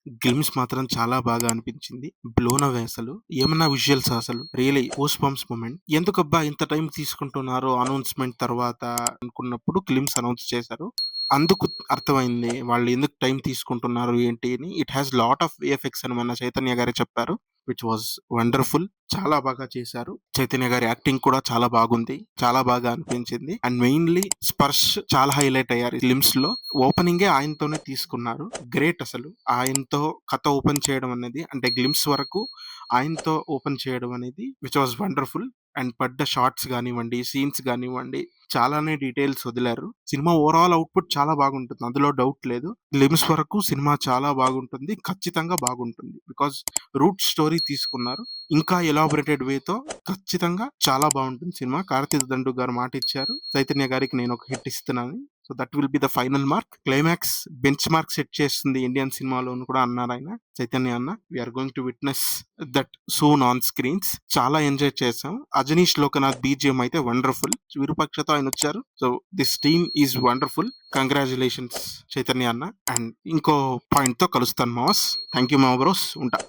Glimpse మాత్రం చాలా బాగా అనిపించింది. బ్లోన్ అవే అసలు. ఏమన్నా విజువల్సా అసలు. Really goose bumps moment. ఎందుకబ్బా ఇంత టైం తీసుకుంటున్నారు అనౌన్స్‌మెంట్ తర్వాత అనుకున్నప్పుడు గ్లిమ్స్ అనౌన్స్ చేశారు. అందుకు అర్థమైంది. వాళ్ళు ఎందుకు టైం తీసుకుంటున్నారు ఏంటి అని. It has lot of VFX అని మన చైతన్య గారే చెప్పారు. Which was wonderful. చాలా బాగా చేశారు. చైతన్య గారి యాక్టింగ్ కూడా చాలా బాగుంది. చాలా బాగా అనిపించింది. అండ్ మెయిన్‌లీ స్పర్శ్ చాలా హైలైట్ అయ్యారు గ్లిమ్స్‌లో. ఓపెనింగే ఆయనతోనే తీసుకున్నారు. గ్రేట్ అసలు. ఆయనతో కథ ఓపెన్ చేయడం అనేది అంటే గ్లిమ్స్ వరకు ఆయనతో ఓపెన్ చేయడం అనేది విచ్ వాస్ వండర్‌ఫుల్. అండ్ పడ్డ షాట్స్ గానివ్వండి, సీన్స్ గానివ్వండి చాలానే డీటెయిల్స్ వదిలారు. సినిమా ఓవరాల్ అవుట్‌పుట్ చాలా బాగుంటుంది. అందులో డౌట్ లేదు. గ్లిమ్స్ వరకు సినిమా చాలా బాగుంటుంది. ఖచ్చితంగా బాగుంటుంది. బికాజ్ రూట్ స్టోరీ తీసుకున్నారు. ఇంకా ఎలాబొరేటెడ్ వేతో ఖచ్చితంగా చాలా బాగుంటుంది సినిమా. కార్తీక్ దండు గారు మాటిచ్చారు. చైతన్య గారికి నేనొక హిట్ ఇస్తున్నానని. So that will be the final mark. Climax benchmark set చేస్తుంది ఇండియన్ సినిమాలోను కూడా అన్నారాయన. చైతన్య అన్న. We are going to witness that soon on screens. చాలా ఎంజాయ్ చేసాం. అజనీష్ లోకనాథ్ బీజిఎం అయితే వండర్ఫుల్. విరూపాక్షతో ఆయన వచ్చారు. So this team is wonderful. Congratulations Chaitanya అన్న. అండ్ ఇంకో పాయింట్ తో కలుస్తాను మాస్. థ్యాంక్ యూ మా బ్రోస్. ఉంటా.